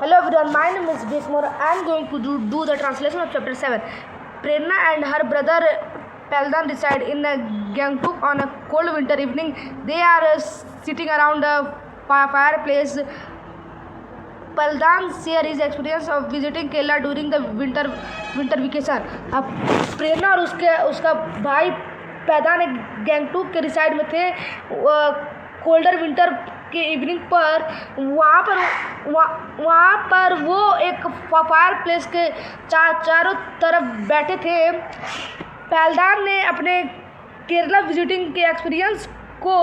Hello everyone, my name is Bhishmar. I am going to do the translation of chapter 7. Prerna and her brother Paldan reside in Gangtok on a cold winter evening. They are sitting around a fireplace. Paldan shares his experience of visiting Kerala during the winter vacation. अब प्रेरणा और उसका भाई पैदान गैंगटॉक के reside में थे colder winter के evening पर वहाँ पर वो एक फायर प्लेस के चारों तरफ बैठे थे। पैलदान ने अपने केरला विजिटिंग के एक्सपीरियंस को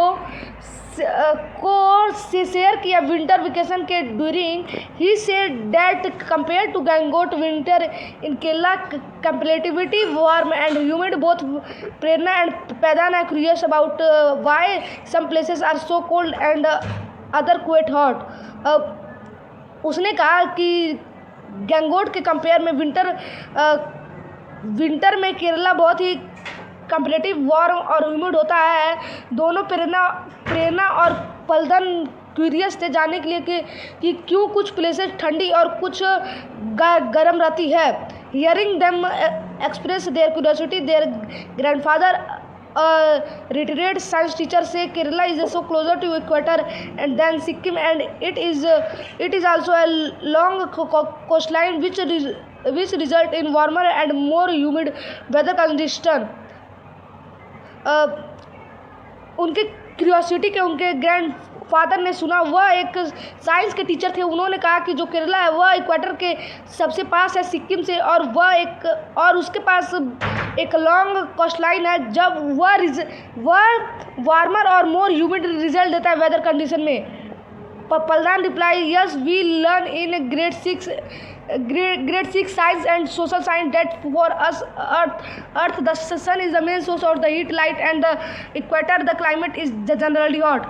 शेयर किया विंटर वेकेशन के during. He said that compare to Gangtok winter in Kerala comparatively warm and humid. Both Prerna and Paidan are curious about why some places are so cold and other quite hot. उसने कहा कि गैंगटॉक के compare में winter में केरला बहुत ही comparative warm और humid होता है। दोनों प्रेरणा और पलदन क्यूरियस थे जानने के लिए कि क्यों कुछ प्लेसेस ठंडी और कुछ गर्म रहती है। Hearing them express their curiosity, their grandfather retired science teacher say Kerala is so closer to equator and than Sikkim, and it is also a long coastline which result in warmer and more humid weather condition। उनके curiosity के उनके grand father ने सुना, वह एक science के teacher थे। उन्होंने कहा कि जो केरला है वह इक्वेटर के सबसे पास है सिक्किम से, और उसके पास एक लॉन्ग कोस्टलाइन है जब वह वार्मर और मोर ह्यूमिड रिजल्ट देता है वेदर कंडीशन में। Paldan reply, yes we learn in grade 6 science and social science that for us earth the sun is the main source of the heat light and the equator the climate is generally hot.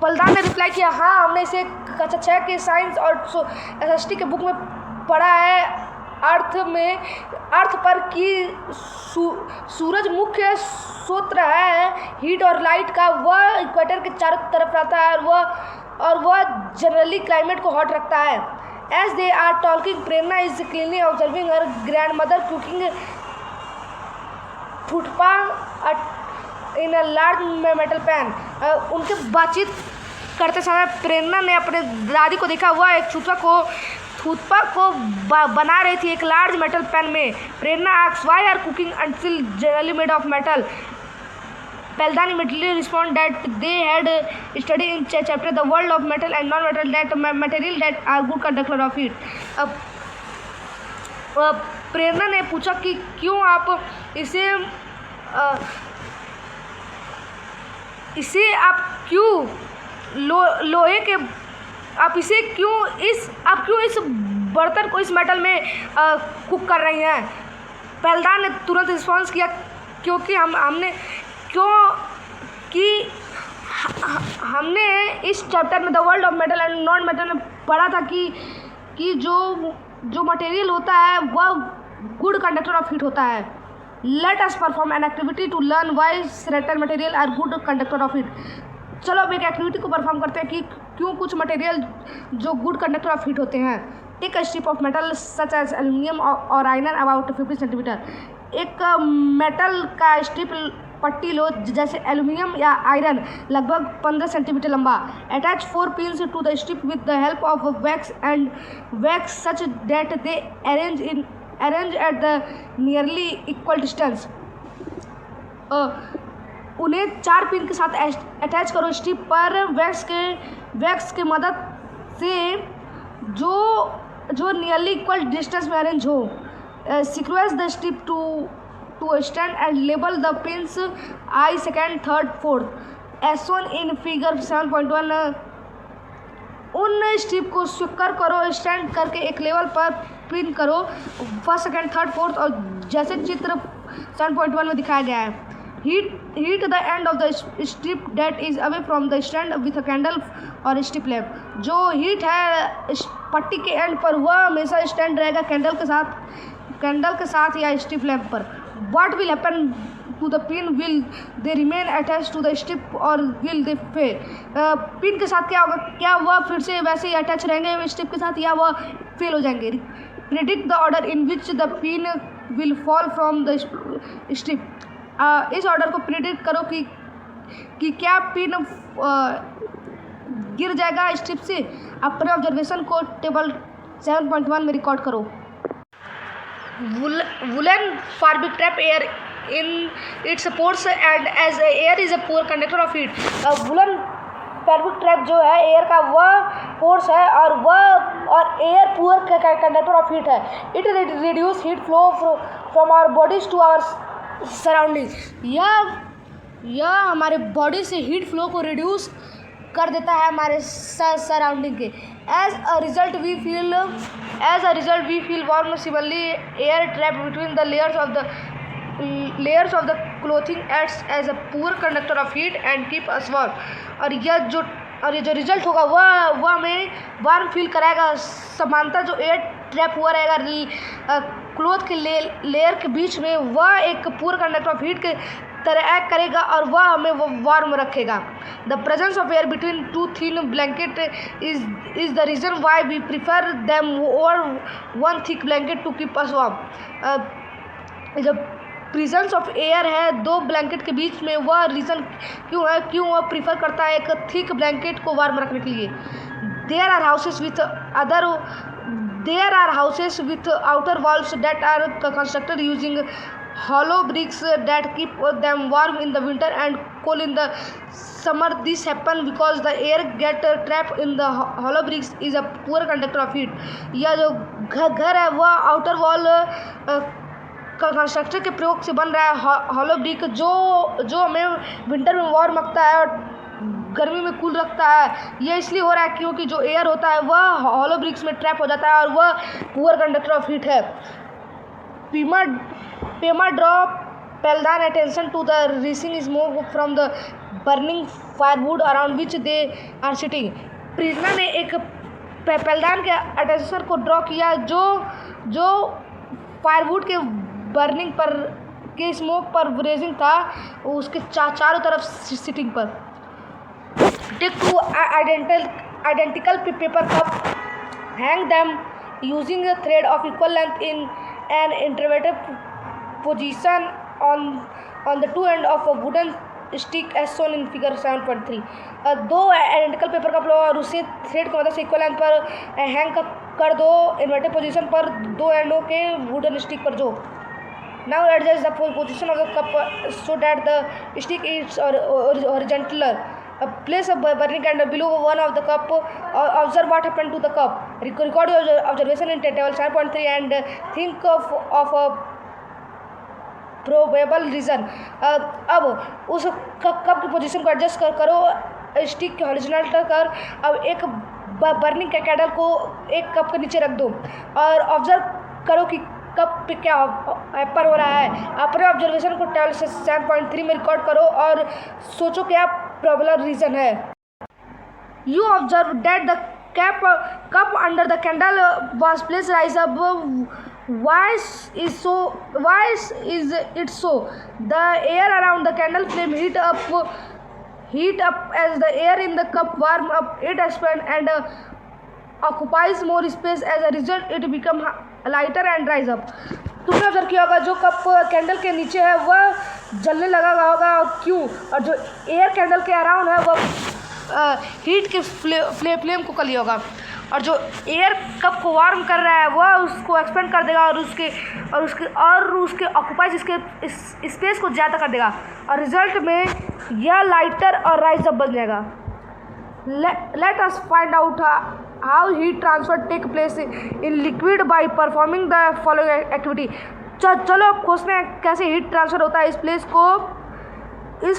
Paldan ने reply किया, हाँ हमने इसे कक्षा 6 के science और SST के book में पढ़ा है। अर्थ पर कि सूरज मुख्य स्रोत है हीट और लाइट का, वह इक्वेटर के चारों तरफ रहता है और वह जनरली क्लाइमेट को हॉट रखता है। As they are talking, Prerna is cleanly observing her grandmother cooking food in a large metal pan. उनके बातचीत करते समय प्रेरणा ने अपने दादी को देखा, वह एक थूथपा को बना रही थी एक लार्ज मेटल पैन में। Prerna asked, why are cooking अनटिल generally made of metal? Paldan immediately responded that they had studied in chapter the world of metal and non-metal that material that are good conductor of heat। प्रेरणा ने पूछा कि क्यों आप इसे आप क्यों लोहे के आप क्यों इस बर्तन को इस मेटल में कुक कर रही हैं? पैलदान ने तुरंत रिस्पॉन्स किया, क्योंकि हमने इस चैप्टर में the world of metal and non metal में पढ़ा था कि जो मटेरियल होता है वह गुड कंडक्टर ऑफ हीट होता है। Let us perform an activity to learn why certain material are good conductor of heat. चलो अब एक एक्टिविटी को परफॉर्म करते हैं कि क्यों कुछ मटेरियल जो गुड कंडक्टर ऑफ हीट होते हैं। Take a strip of metal such as aluminium और आयरन अबाउट 50 सेंटीमीटर। एक मेटल का स्ट्रिप पट्टी लो जैसे एल्यूमिनियम या आयरन लगभग 15 सेंटीमीटर लंबा। Attach 4 pins to the strip with the help of wax such that they arrange at the nearly equal distance. उन्हें 4 पिन के साथ अटैच करो स्ट्रिप पर वैक्स के मदद से जो नियरली इक्वल डिस्टेंस में अरेंज हो। Sequence the strip to a stand and label the pins I, second, third, fourth as shown in figure 7.1। उन स्ट्रिप को स्वीकार करो, स्टैंड करके एक लेवल पर पिन करो फर्स्ट, सेकंड, थर्ड, फोर्थ, और जैसे चित्र 7.1 में दिखाया गया है। Heat the end of the strip that is away from the stand with a candle और स्ट्रिप लैम्प। जो हीट है पट्टी के एंड पर वह हमेशा स्टैंड रहेगा कैंडल के साथ या स्ट्रिप लैम्प पर। What will happen to the pin, will they remain attached to the strip or will they fail? Pin के साथ क्या होगा, क्या वह फिर से वैसे ही अटैच रहेंगे स्ट्रिप के साथ या वह फेल हो जाएंगे? Predict the order in which the pin will fall from the strip. इस ऑर्डर को प्रिडिक्ट करो कि क्या पिन गिर जाएगा स्ट्रिप से। अपने ऑब्जर्वेशन को टेबल 7.1 में रिकॉर्ड करो। Woolen fabric trap air in its supports and as air is a poor conductor of heat. Woollen fabric trap जो है एयर का वह फोर्स है और air poor conductor of heat है। It reduce heat flow from our bodies to our surrounding. यह हमारे body से हीट फ्लो को रिड्यूस कर देता है हमारे सराउंडिंग के। As a result, we feel warm. Similarly, air trapped between the layers of the clothing acts as a poor conductor of heat and keep us warm. और ये जो रिजल्ट होगा वह हमें वार्म फील कराएगा। समानता जो एयर ट्रैप हुआ रहेगा क्लोथ के लेयर के बीच में, वह एक पूर कंडक्टर ऑफ हीट के तरह एक्ट करेगा और वह हमें वार्म रखेगा। The presence of air between two thin blanket is the reason why we prefer them over one thick blanket to keep us warm. जब प्रेजेंस ऑफ एयर है दो ब्लैंकेट के बीच में, वह रीज़न क्यों वह प्रीफर करता है एक थिक ब्लैंकेट को वार्म रखने के लिए। There are houses with outer walls that are constructed using hollow bricks that keep them warm in the winter and cool in the summer. This happen because the air get trapped in the hollow bricks is a poor conductor of heat. यह जो घर है वह outer wall construction के प्रयोग से बन रहा है। हॉलो ब्रिक जो हमें विंटर में वार्म रखता है और गर्मी में कूल रखता है। यह इसलिए हो रहा है क्योंकि जो एयर होता है वह हॉलो ब्रिक्स में ट्रैप हो जाता है और वह पुअर कंडक्टर ऑफ हीट है। Pema draw Peldan attention to the rising smoke from the burning firewood around which they are sitting. Prisoner ने एक पेल्दान के अटेंशन को ड्रॉ किया जो फायरवुड के बर्निंग पर के स्मोक पर रेजिंग था, उसके चारों तरफ सिटिंग पर। Take two identical paper cup, hang them using a thread of equal length in an inverted position on the two end of a wooden stick as shown in figure 7.3. दो identical paper cup लो और उसे thread की मदद से equal length पर hang कर दो inverted position पर दो एंडों के वुडन स्टिक पर। जो now adjust the position of the cup so that the stick is horizontal. Place a burning candle below one of the cup. Observe what happened to the cup. Record your observation in table 7.3 and think of a probable reason. अब उस cup की position को adjust करो, stick के horizontal कर। अब एक burning candle को एक कप के नीचे रख दो और ऑब्जर्व करो कि कप पे क्या हैपर हो रहा है। अपने ऑब्जर्वेशन को टेबल 7.3 में रिकॉर्ड करो और सोचो क्या प्रोबेबल रीज़न है। You observe that the cup under the candle was placed rise up. Why is it so? The air around the candle flame heat up as the air in the cup warm up. It expands and occupies more space. As a result, it become lighter and rise up. तुमने observe किया होगा जो cup candle के नीचे है वह जलने लगा होगा, क्यों? और जो एयर कैंडल के अराउंड है वह हीट के फ्लेम को कर लिया होगा और जो एयर कप को वार्म कर रहा है वह उसको एक्सपेंड कर देगा और उसके ऑक्यूपाइज इसके स्पेस को ज़्यादा कर देगा और रिजल्ट में यह लाइटर और राइज अप बन जाएगा। Let us find out how heat transfer take place in liquid by performing the following activity. चलो अब खोजते हैं कैसे हीट ट्रांसफर होता है इस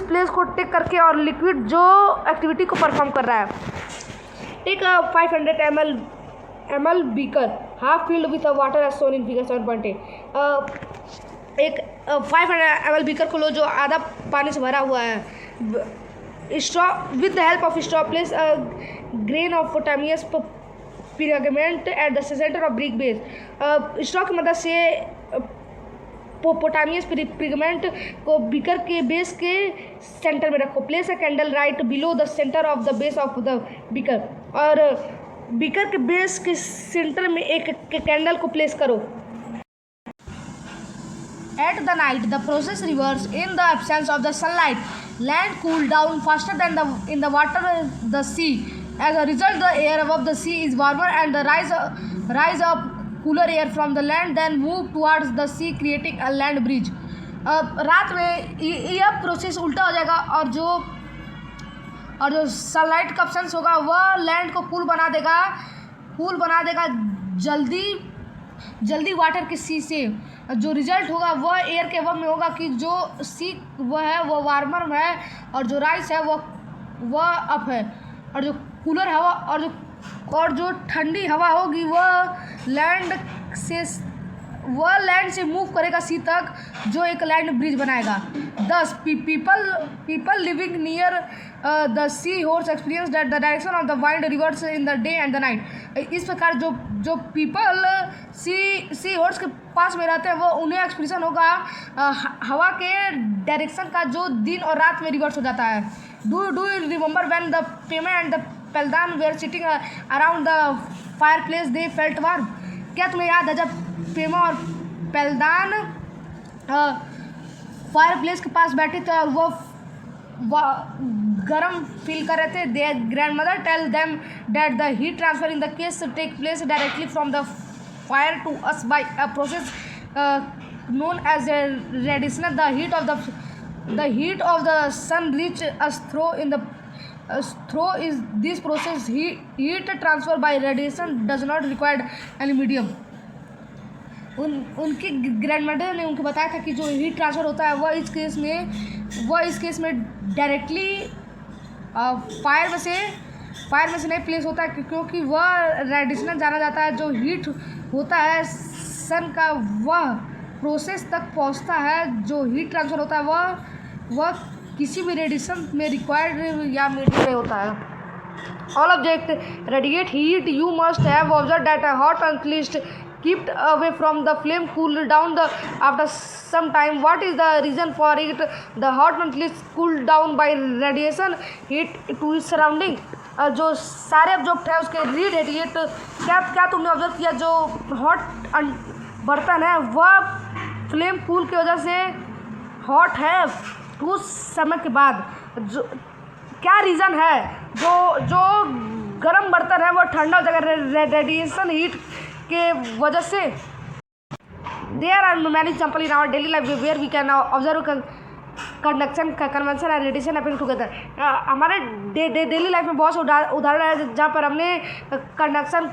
प्लेस को टेक करके और लिक्विड जो एक्टिविटी को परफॉर्म कर रहा है। Take a 500 ml beaker half filled with water as shown in figure 7.8। एक 500 ml बीकर को लो जो आधा पानी से भरा हुआ है। Straw with the help of straw place a grain of timeous pyramid at the centre of brick base. Straw की मदद से पोटामियस पिगमेंट को बीकर के बेस के सेंटर में रखो। Place a candle right below the centre of the base of the beaker, और बीकर के बेस के सेंटर में एक कैंडल को प्लेस करो। At the night, the process reverses in the absence of the sunlight. Land cool down faster than in the water, the sea. As a result, the air above the sea is warmer and the rise up cooler air from the land then move towards the sea, creating a land bridge. रात में यह process उल्टा हो जाएगा और जो sunlight का absence होगा वह लैंड को कूल बना देगा जल्दी वाटर के सी से। जो रिजल्ट होगा वह एयर के अबव में होगा कि जो सी वह है वह वार्मर में है और जो राइस है वह अप है, और जो कूलर हवा और जो ठंडी हवा होगी वह लैंड से मूव करेगा सी तक, जो एक लैंड ब्रिज बनाएगा। Thus people living near the sea shores experience that the direction of the wind reverses in the day and the night. इस प्रकार जो पीपल सी होर्स के पास में रहते हैं वो उन्हें एक्सपीरियंस होगा हवा के डायरेक्शन का जो दिन और रात में रिवर्स हो जाता है। Do you remember when the Pema and the Paldan were sitting around the fireplace they felt warm? क्या तुम्हें याद है जब पेमा और पेल्दान फायर प्लेस के पास बैठे थे और वो गर्म फील कर रहे थे? Their grandmother tell them that the heat transfer in the case take place directly from the fire to us by a process known as a radiation. The heat of the sun reach us through this process. Heat transfer by radiation does not require any medium. उनके grandmother ने उनको बताया था कि जो heat transfer होता है वह इस केस में डायरेक्टली फायर में से नहीं प्लेस होता है, क्योंकि वह रेडिएशन जाना जाता है। जो हीट होता है सन का वह प्रोसेस तक पहुंचता है। जो हीट ट्रांसफ़र होता है वह किसी भी रेडिएशन में रिक्वायर्ड या मीडियम में होता है। All object radiate heat. You must have observe that a hot अनक्लिस्ट kept away from the flame cool down after some time. What is the reason for it? The hot unclist cooled down by radiation heat to its surrounding. जो सारे object है उसके radiate. क्या तुमने observe किया? जो hot बर्तन है वह फ्लेम कूल की वजह से हॉट है कुछ समय के बाद। जो क्या रीज़न है? जो गर्म बर्तन है वह ठंडा हो जाएगा रेडिएशन हीट के वजह से। There are many example in our daily life where we can observe conduction convection and radiation happening together. हमारे डेली लाइफ में बहुत से उदाहरण है जहाँ पर हमने conduction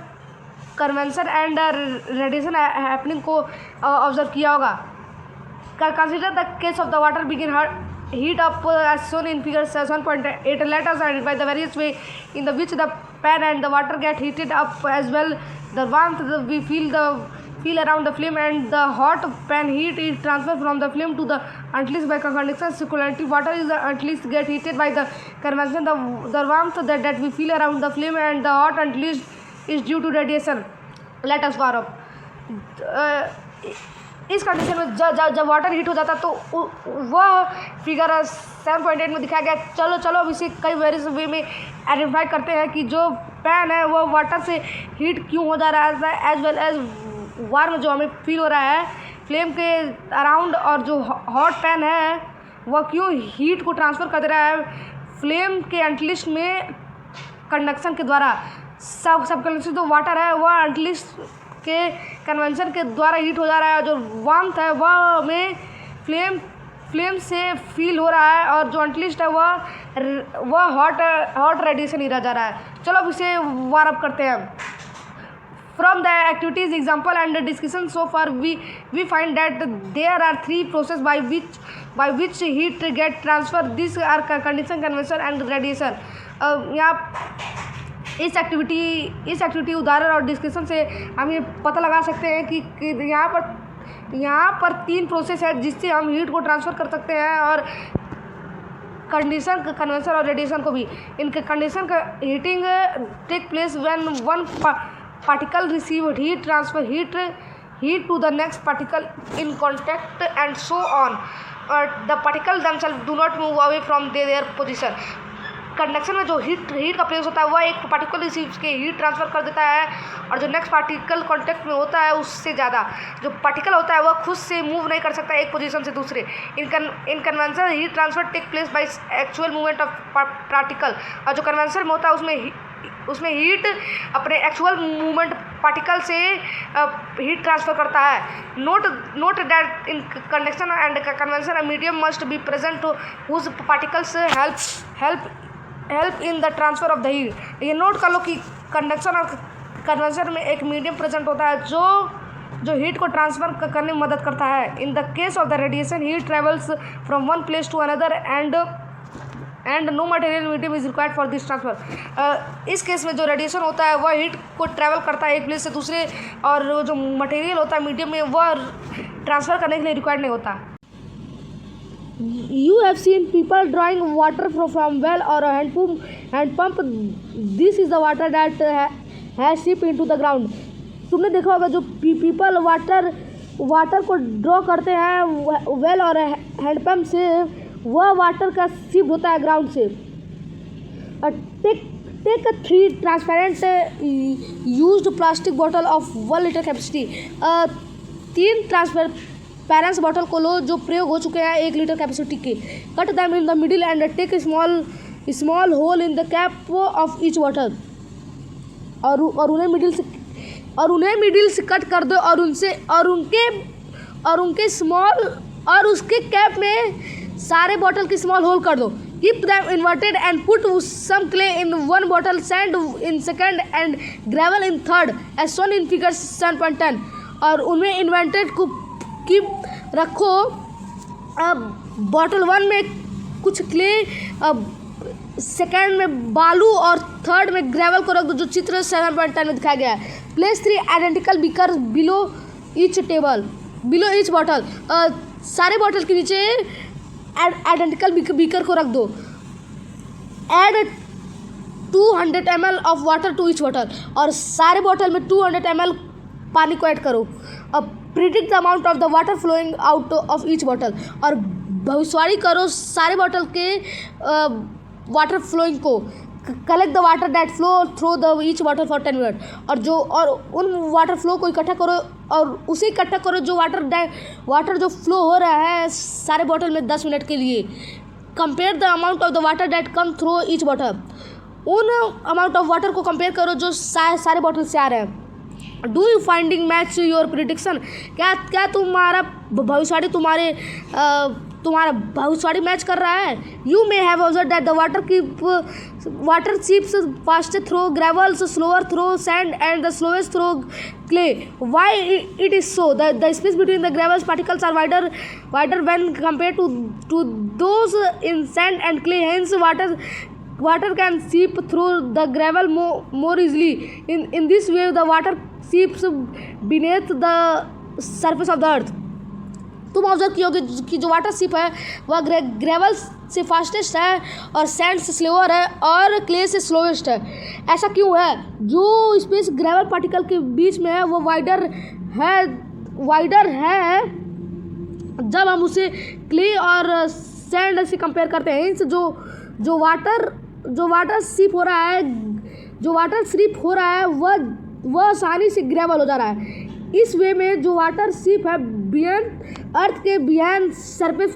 convection and radiation happening को ऑब्जर्व किया होगा। Consider the case of the water begin heat up as shown in figure 7.8. Let us identify the various way in which the pan and the water get heated up as well. The warmth we feel around the flame and the hot pan heat is transferred from the flame to the antlers by conduction. Similarly, water is the antlers get heated by the convection. The warmth that we feel around the flame and the hot antlers is due to radiation. Let us warm up. इस condition में जब water heat हो जाता तो वह figure 7.8 में दिखाया गया। चलो अब इसे कई वेरियस वे में आइडेंटिफाई करते हैं कि जो पैन है वह वाटर से हीट क्यों हो जा रहा है, एज वेल एज वार्म जो हमें फील हो रहा है फ्लेम के अराउंड, और जो हॉट पैन है वह क्यों हीट को ट्रांसफ़र कर दे रहा है फ्लेम के एंटलिस्ट में कंडक्शन के द्वारा। सब कंडक्शन जो वाटर है वह एंटलिस्ट के कन्वेंशन के द्वारा हीट हो जा रहा है। जो वार्मथ है वह हमें फ्लेम से फील हो रहा है, और जो एंटलिस्ट है वह हॉट रेडिएशन ही रह जा रहा है। चलो अब इसे वार्म अप करते हैं। From the activities example and discussion so far we find that there are 3 process by which heat get transfer. This are conduction convection and radiation. यहाँ इस एक्टिविटी उदाहरण और डिस्कशन से हम ये पता लगा सकते हैं कि यहाँ पर 3 प्रोसेस है जिससे हम हीट को ट्रांसफ़र कर सकते हैं, और कंडीशन कन्वेंशन और रेडिएशन को भी। इनके कंडीशन का heating take place when one particle receive heat heat to the next particle in contact and so on. The particle themselves do not move away from their position. Conduction में जो heat का press होता है वह एक particle इसी के heat transfer कर देता है, और जो नेक्स्ट पार्टिकल कांटेक्ट में होता है उससे ज़्यादा जो पार्टिकल होता है वह खुद से मूव नहीं कर सकता एक पोजीशन से दूसरे. In convection heat transfer take place by actual movement of particle. और जो कन्वेंशन में होता है उसमें हीट अपने एक्चुअल मूवमेंट पार्टिकल से हीट ट्रांसफ़र करता है. Note that in conduction and convection medium must be present whose particles help in the transfer of the heat. ये नोट कर लो कि कंडक्शन और कन्वेंशन में एक मीडियम प्रेजेंट होता है जो हीट को ट्रांसफ़र करने में मदद करता है. In the case of the radiation heat travels from one place to another and no material medium is required for this transfer. इस केस में जो रेडिएशन होता है वह हीट को ट्रैवल करता है एक प्लेस से दूसरे, और जो मटेरियल होता है मीडियम में वह ट्रांसफ़र करने के लिए रिक्वायर्ड नहीं होता. You have seen people drawing water from well or a hand pump. This is the water that has seeped into the ground. तुमने देखा होगा जो पीपल वाटर को ड्रॉ करते हैं वेल और हैंड पंप से, वह वाटर का सीप होता है ग्राउंड से. Take a 3 transparent used plastic bottle of 1 liter capacity. 3 transparent bottle को लो जो प्रयोग हो चुके हैं 1 लीटर कैपेसिटी के. Cut them in the middle and take small hole in the cap of each bottle. और उन्हें मिडिल से कट कर दो, और उनके स्मॉल और उसके कैप में सारे बॉटल की स्मॉल होल कर दो. Keep them inverted and put some clay in 1 bottle, sand in second and gravel in third as shown in figure 7.10. और उनमें इन्वर्टेड को की रखो. बॉटल 1 में कुछ क्ले, सेकेंड में बालू और थर्ड में ग्रेवल को रख दो जो चित्र 7.10 में दिखाया गया है. Place 3 identical beaker below each bottle. सारे बॉटल के नीचे आइडेंटिकल बीकर को रख दो. Add 200 ml of water to each bottle. और सारे बॉटल में 200 ml पानी को ऐड करो. अब predict the amount of the water flowing out of each bottle. और भविष्यवाणी करो सारे बॉटल के वाटर फ्लोइंग को. Collect the water that flow through the each bottle for 10 minute. और उन वाटर फ्लो को इकट्ठा करो, और उसे इकट्ठा करो जो वाटर जो फ्लो हो रहा है सारे बॉटल में 10 मिनट के लिए. Compare the amount of the water that come through each bottle. उन अमाउंट ऑफ वाटर को कंपेयर करो जो सारे बॉटल से आ रहे हैं. Do you finding match your prediction. क्या तुम्हारा भविष्यवाणी मैच कर रहा है. You may have observe that the water seeps fast through gravels, slower through sand and the slowest through clay. Why it is so. The space between the gravels particles are wider when compared to those in sand and clay. Hence water can seep through the gravel more easily. In this way the water seeps beneath the surface of the earth. तुम observe कियोगे कि जो water सीप है वह gravel से fastest है, और sand से स्लोअर है, और क्ले से स्लोएस्ट है. ऐसा क्यों है. जो स्पेस ग्रेवल पार्टिकल के बीच में है वो वाइडर है जब हम उसे क्ले और सैंड से कंपेयर करते हैं. इनसे जो वाटर स्लिप हो रहा है वह आसानी से ग्रेवल हो जा रहा है. इस वे में जो वाटर स्लिप है बियॉन्ड अर्थ के बियॉन्ड सरफेस,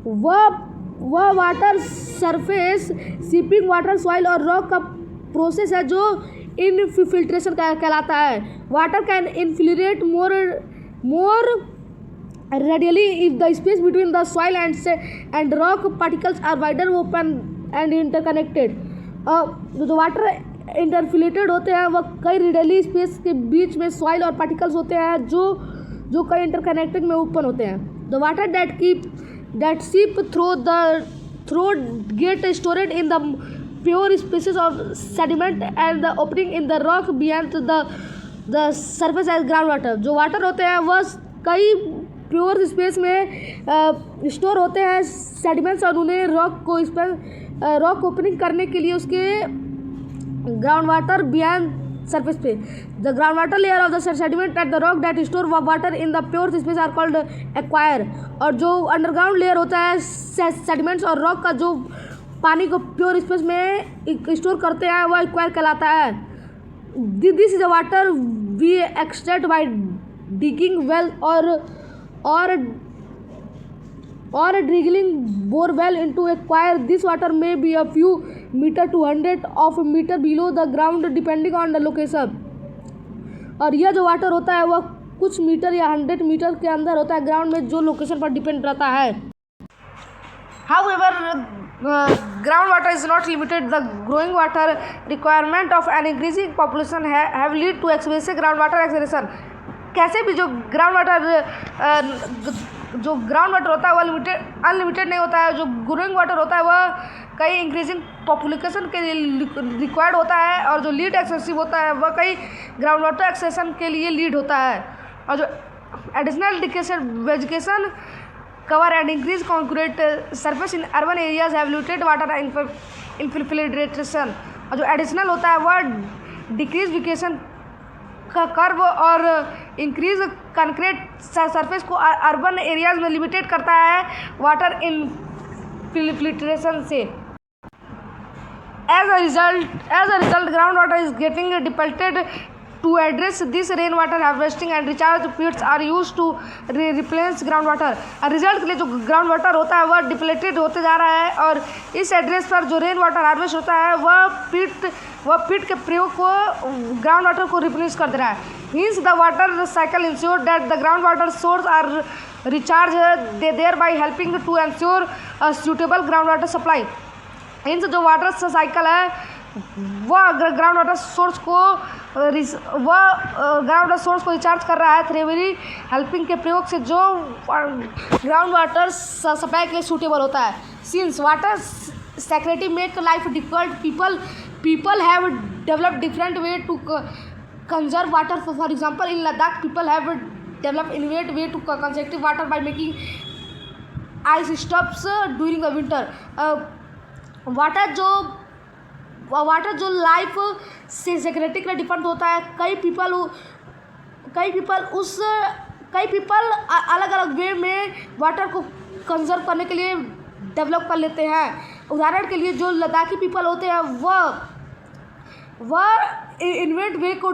वह water surface seeping water soil और रॉक का प्रोसेस है जो इनफिल्ट्रेशन कहलाता है. Water can infiltrate more readily if the space between the soil and rock particles are wider, open and interconnected. जो वाटर इंटरफिलेटेड होते हैं वह कई रेडियली स्पेस के बीच में सॉइल और पार्टिकल्स होते हैं जो कई इंटरकनेक्टेड में ओपन होते हैं. The water that seep through get stored in the pure spaces of sediment and the opening in the rock beyond the surface as ground water. जो वाटर होते हैं वह कई प्योर स्पेस में स्टोर होते हैं सेडिमेंट्स, और उन्हें रॉक ओपनिंग करने के लिए उसके ग्राउंड वाटर बियॉन्ड सरफेस पे। The ground water layer of the sediment at the rock that store water in the pure space are called aquifer. और जो अंडरग्राउंड लेयर होता है सेडिमेंट्स और रॉक का जो पानी को प्योर स्पेस में स्टोर करते हैं वह एक्वायर कहलाता है। This is the water we extract by digging well or drilling borewell into acquire. This water may be a few meter to hundred of meter below the ground depending on the location। और यह जो water होता है वह कुछ metre या 100 metre के अंदर होता है ग्राउंड में, जो लोकेशन पर डिपेंड रहता है। However, ground water is not limited. The growing water requirement of an increasing population have lead to excessive groundwater acceleration। कैसे भी जो ग्राउंड वाटर होता है वह अनलिमिटेड नहीं होता है। जो ग्रोइंग वाटर होता है वह कई इंक्रीजिंग पॉपुलेशन के लिए रिक्वायर्ड होता है, और जो लीड एक्सेसिव होता है वह कई ग्राउंड वाटर एक्सेशन के लिए लीड होता है। और जो additional vegetation cover and increase concrete surface in urban areas have limited water infiltration। और जो एडिशनल होता है वह डिक्रीज वेजिटेशन का कर्व और इंक्रीज कंक्रीट सरफेस को अर्बन एरियाज में लिमिटेड करता है वाटर इनफिल्ट्रेशन से। As a result, groundwater is getting depleted। To address this, rainwater harvesting and recharge pits are used to replenish groundwater। Result के लिए जो ग्राउंड वाटर होता है वह डिप्लेटेड होते जा रहा है, और इस एड्रेस पर जो रेन वाटर हार्वेस्ट होता है वह पिट के प्रयोग को ग्राउंड वाटर को रिप्लेनिश कर दे रहा है। Hence the water cycle ensure that the groundwater source are recharged, thereby helping to ensure a suitable groundwater supply। Hence जो वाटर साइकिल है वह ग्राउंड वाटर सोर्स को रिचार्ज कर रहा है थ्रेवरी हेल्पिंग के प्रयोग से, जो ग्राउंड वाटर सप्लाई के लिए सूटेबल होता है। Since water scarcity make life difficult, people have developed different way to conserve water. For example in Ladakh people have developed innovate way to conserve water by making ice stops during the winter. Water जो life से security के लिए depend होता है। कई people अलग अलग वे में वाटर को कंजर्व करने के लिए डेवलप कर लेते हैं। उदाहरण के लिए जो लद्दाखी पीपल होते हैं वह इन्वेंट वे को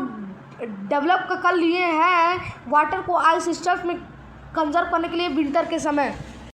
डेवलप कर लिए हैं वाटर को आइस स्टफ में कंजर्व करने के लिए विंटर के समय।